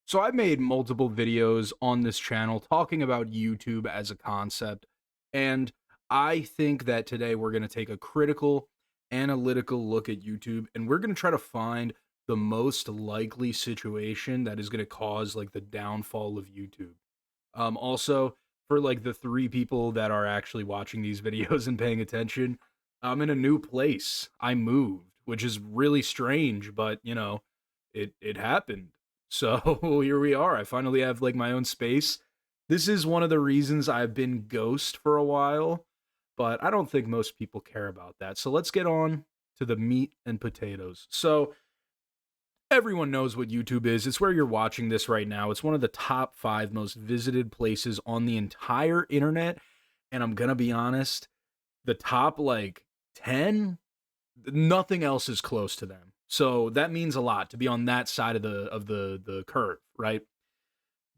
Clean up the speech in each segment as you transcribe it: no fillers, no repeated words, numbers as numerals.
So I've made multiple videos on this channel talking about YouTube as a concept, and I think that today we're going to take a critical, analytical look at YouTube, and we're going to try to find the most likely situation that is going to cause like the downfall of YouTube. Also, for like the three people that are actually watching these videos and paying attention, I'm in a new place. I moved, which is really strange, but it happened. So here we are. I finally have like my own space. This is one of the reasons I've been ghost for a while, but I don't think most people care about that. So let's get on to the meat and potatoes. So everyone knows what YouTube is. It's where you're watching this right now. It's one of the top 5 most visited places on the entire internet, and I'm going to be honest, the top like 10, nothing else is close to them. So that means a lot to be on that side of the curve, right?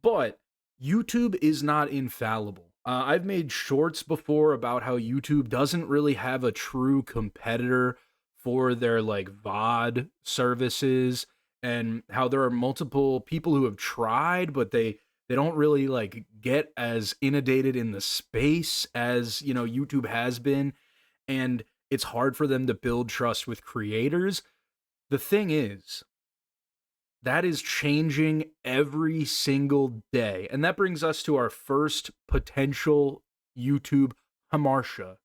But YouTube is not infallible. I've made shorts before about how YouTube doesn't really have a true competitor for their like VOD services, and how there are multiple people who have tried, but they don't really like get as inundated in the space as YouTube has been, and it's hard for them to build trust with creators. The thing is, that is changing every single day. And that brings us to our first potential YouTube hamartia.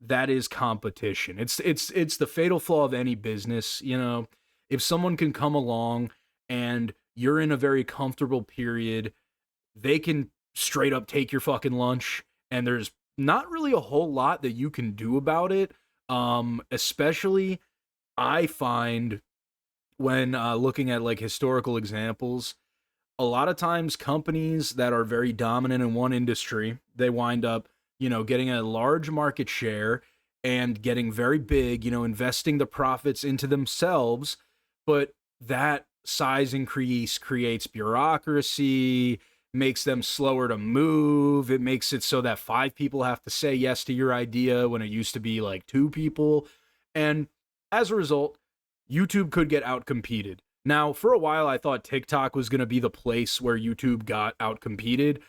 That is competition. It's the fatal flaw of any business, If someone can come along and you're in a very comfortable period, they can straight up take your fucking lunch, and there's not really a whole lot that you can do about it. Especially I find when looking at like historical examples, a lot of times companies that are very dominant in one industry, they wind up, getting a large market share and getting very big, investing the profits into themselves. But that size increase creates bureaucracy, makes them slower to move. It makes it so that 5 people have to say yes to your idea when it used to be like 2 people. And as a result, YouTube could get outcompeted. Now, for a while, I thought TikTok was going to be the place where YouTube got outcompeted.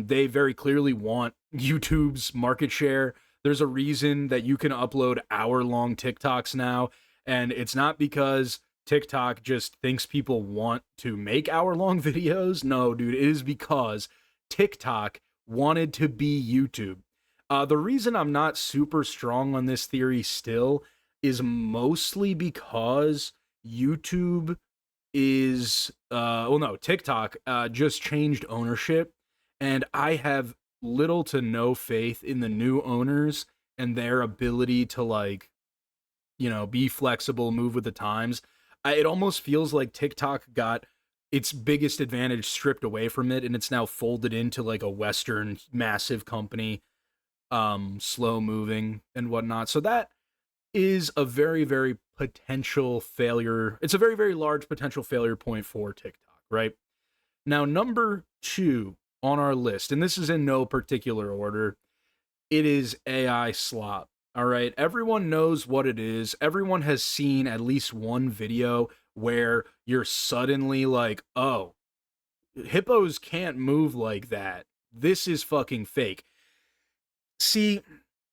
They very clearly want YouTube's market share. There's a reason that you can upload hour-long TikToks now, and it's not because TikTok just thinks people want to make hour-long videos. No, dude, it is because TikTok wanted to be YouTube. The reason I'm not super strong on this theory still is mostly because YouTube is well, no, TikTok just changed ownership, and I have little to no faith in the new owners and their ability to like, be flexible, move with the times. It almost feels like TikTok got its biggest advantage stripped away from it, and it's now folded into like a Western massive company, slow moving and whatnot. So that is a very, very potential failure. It's a very, very large potential failure point for TikTok, right? Now, number 2 on our list, and this is in no particular order, it is AI slop. All right. Everyone knows what it is. Everyone has seen at least one video where you're suddenly like, oh, hippos can't move like that. This is fucking fake. See,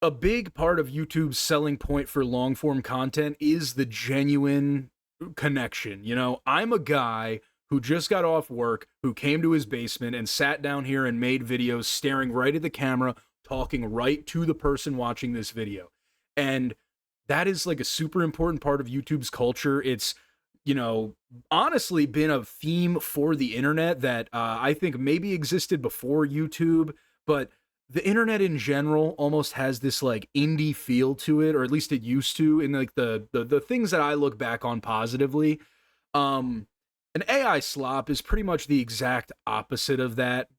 a big part of YouTube's selling point for long form content is the genuine connection. I'm a guy who just got off work, who came to his basement and sat down here and made videos staring right at the camera, talking right to the person watching this video. And that is like a super important part of YouTube's culture. It's, honestly been a theme for the internet that I think maybe existed before YouTube, but the internet in general almost has this like indie feel to it, or at least it used to, in like the things that I look back on positively. An AI slop is pretty much the exact opposite of that.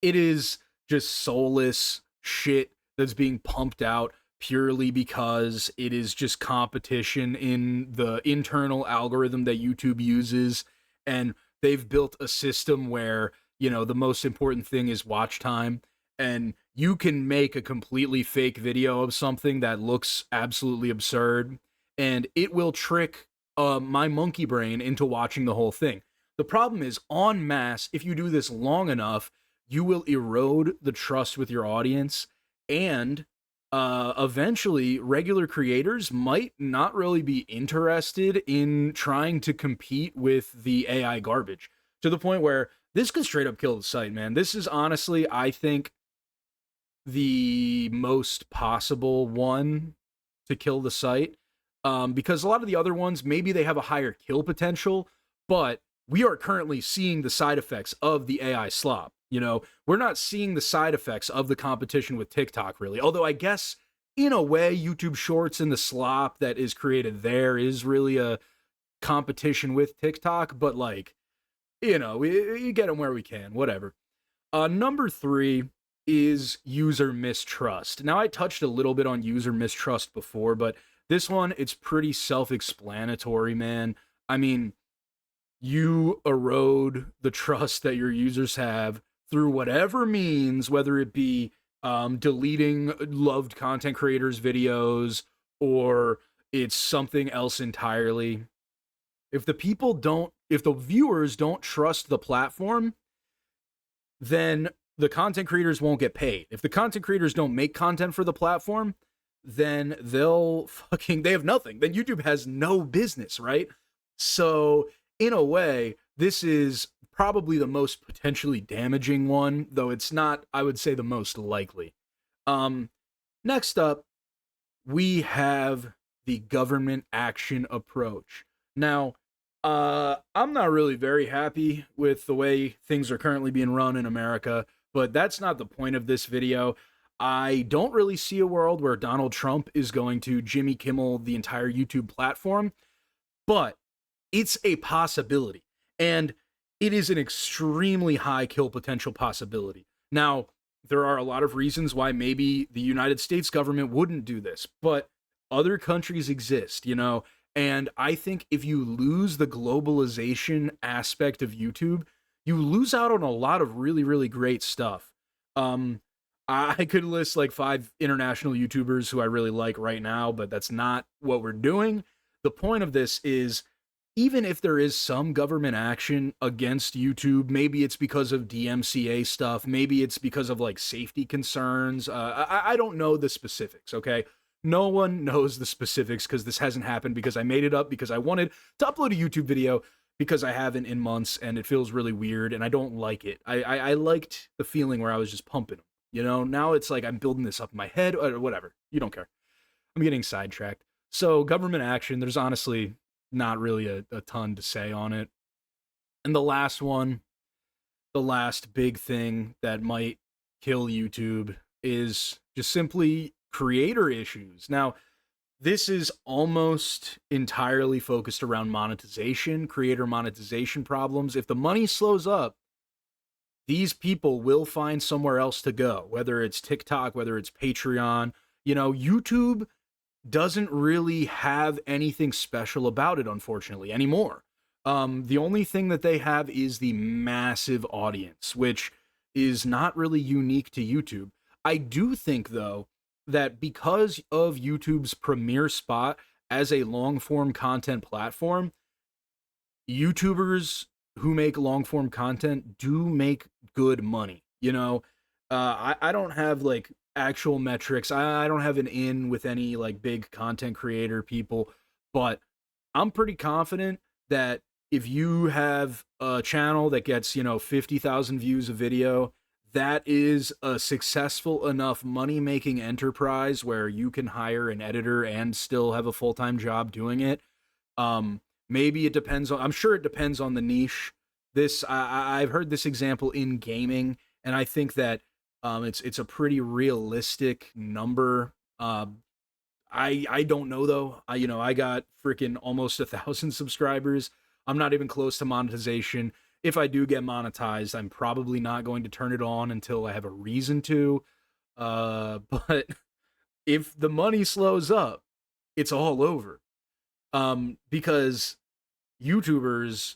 It is just soulless shit that's being pumped out purely because it is just competition in the internal algorithm that YouTube uses. And they've built a system where, the most important thing is watch time. And you can make a completely fake video of something that looks absolutely absurd, and it will trick my monkey brain into watching the whole thing. The problem is, en masse, if you do this long enough, you will erode the trust with your audience, and eventually regular creators might not really be interested in trying to compete with the AI garbage, to the point where this could straight up kill the site, man. This is honestly, I think, the most possible one to kill the site, because a lot of the other ones, maybe they have a higher kill potential, but we are currently seeing the side effects of the AI slop. You know, we're not seeing the side effects of the competition with TikTok, really. Although I guess, in a way, YouTube Shorts and the slop that is created there is really a competition with TikTok, but like, you know, we get them where we can, whatever. Number three is user mistrust. Now, I touched a little bit on user mistrust before, but this one, it's pretty self-explanatory, man. I mean, you erode the trust that your users have through whatever means, whether it be deleting loved content creators' videos or it's something else entirely. If the viewers don't trust the platform, then the content creators won't get paid. If the content creators don't make content for the platform, then they have nothing. Then YouTube has no business, right? So, in a way, this is probably the most potentially damaging one, though it's not, I would say, the most likely. Next up, we have the government action approach. Now, I'm not really very happy with the way things are currently being run in America, but that's not the point of this video. I don't really see a world where Donald Trump is going to Jimmy Kimmel the entire YouTube platform, but it's a possibility, and it is an extremely high kill potential possibility. Now, there are a lot of reasons why maybe the United States government wouldn't do this, but other countries exist, you know, and I think if you lose the globalization aspect of YouTube, you lose out on a lot of really, really great stuff. I could list like 5 international YouTubers who I really like right now, but that's not what we're doing. The point of this is, even if there is some government action against YouTube, maybe it's because of DMCA stuff, maybe it's because of like safety concerns. I don't know the specifics, okay? No one knows the specifics because this hasn't happened, because I made it up because I wanted to upload a YouTube video because I haven't in months and it feels really weird and I don't like it. I liked the feeling where I was just pumping them, you know? Now it's like I'm building this up in my head or whatever. You don't care. I'm getting sidetracked. So government action, there's honestly not really a ton to say on it. And the last one, the last big thing that might kill YouTube is just simply creator issues. Now, this is almost entirely focused around monetization, creator monetization problems. If the money slows up, these people will find somewhere else to go, whether it's TikTok, whether it's Patreon. You know, YouTube doesn't really have anything special about it, unfortunately, anymore. The only thing that they have is the massive audience, which is not really unique to YouTube. I do think, though, that because of YouTube's premier spot as a long-form content platform, YouTubers who make long-form content do make good money. You know, I don't have like actual metrics. I don't have an in with any like big content creator people, but I'm pretty confident that if you have a channel that gets, you know, 50,000 views a video, that is a successful enough money-making enterprise where you can hire an editor and still have a full-time job doing it. Maybe it depends on, I'm sure it depends on the niche. I've heard this example in gaming, and I think that it's a pretty realistic number. I don't know though. I got freaking almost 1,000 subscribers. I'm not even close to monetization. If I do get monetized, I'm probably not going to turn it on until I have a reason to. But if the money slows up, it's all over. Because YouTubers,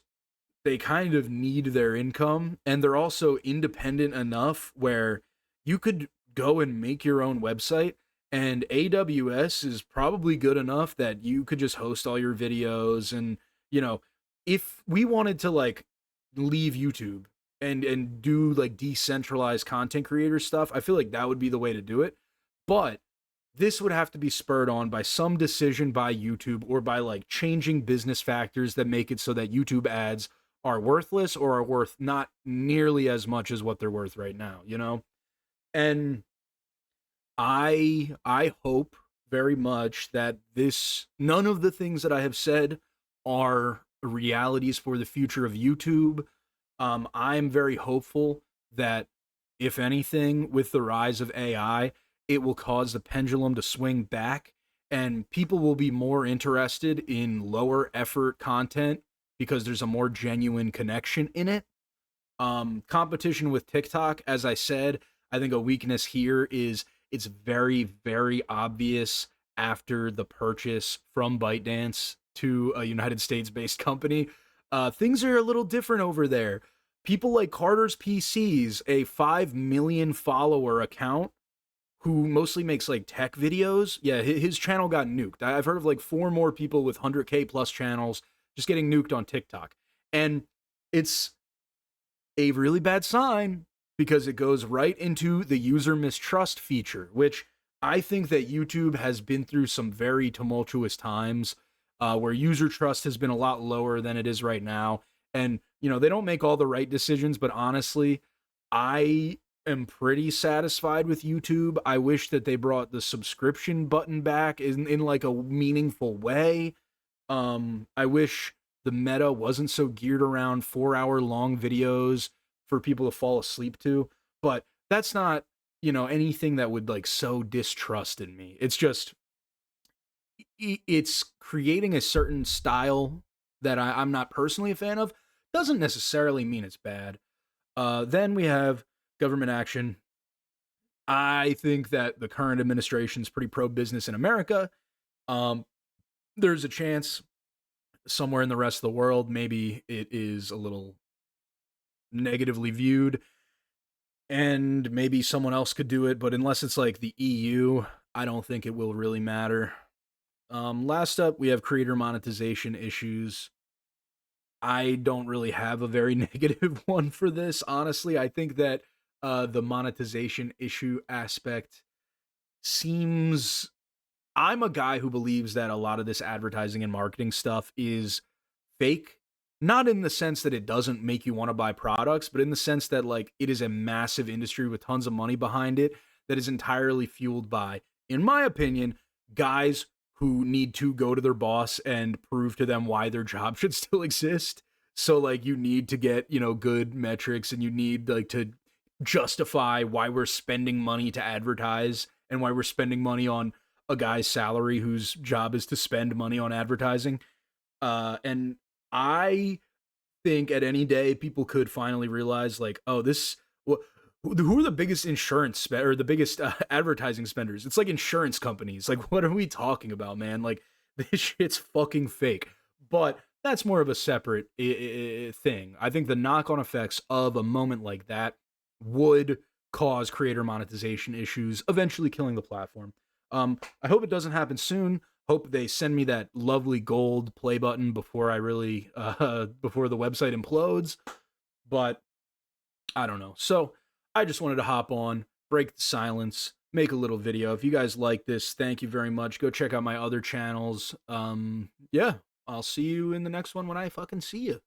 they kind of need their income, and they're also independent enough where you could go and make your own website, and AWS is probably good enough that you could just host all your videos. And, you know, if we wanted to like leave YouTube and do like decentralized content creator stuff, I feel like that would be the way to do it. But this would have to be spurred on by some decision by YouTube or by like changing business factors that make it so that YouTube ads are worthless or are worth not nearly as much as what they're worth right now, you know? And I hope very much that this none of the things that I have said are realities for the future of YouTube. I'm very hopeful that if anything, with the rise of AI, it will cause the pendulum to swing back and people will be more interested in lower effort content because there's a more genuine connection in it. Competition with TikTok, as I said, I think a weakness here is it's very, very obvious after the purchase from ByteDance to a United States based company. Things are a little different over there. People like Carter's PCs, a 5 million follower account who mostly makes like tech videos. Yeah, his channel got nuked. I've heard of like four more people with 100K plus channels just getting nuked on TikTok. And it's a really bad sign because it goes right into the user mistrust feature, which I think that YouTube has been through some very tumultuous times where user trust has been a lot lower than it is right now. And, you know, they don't make all the right decisions, but honestly, I am pretty satisfied with YouTube. I wish that they brought the subscription button back in like a meaningful way. I wish the meta wasn't so geared around 4 hour long videos for people to fall asleep to, but that's not, you know, anything that would like sow distrust in me. It's just, it's creating a certain style that I'm not personally a fan of. Doesn't necessarily mean it's bad. Then we have government action. I think that the current administration is pretty pro business in America. Um, there's a chance somewhere in the rest of the world, maybe it is a little negatively viewed and maybe someone else could do it. But unless it's like the EU, I don't think it will really matter. Last up, we have creator monetization issues. I don't really have a very negative one for this. Honestly, I think that the monetization issue aspect seems I'm a guy who believes that a lot of this advertising and marketing stuff is fake. Not in the sense that it doesn't make you want to buy products, but in the sense that like it is a massive industry with tons of money behind it that is entirely fueled by, in my opinion, guys who need to go to their boss and prove to them why their job should still exist. So like you need to get, you know, good metrics and you need like to justify why we're spending money to advertise and why we're spending money on a guy's salary whose job is to spend money on advertising. And I think at any day people could finally realize, like, oh, this. Who are the biggest or the biggest advertising spenders? It's like insurance companies. Like, what are we talking about, man? Like, this shit's fucking fake. But that's more of a separate thing. I think the knock-on effects of a moment like that would cause creator monetization issues, eventually killing the platform. I hope it doesn't happen soon. Hope they send me that lovely gold play button before I really before the website implodes. But I don't know. So I just wanted to hop on, break the silence, make a little video. If you guys like this, thank you very much. Go check out my other channels. Yeah, I'll see you in the next one when I fucking see you.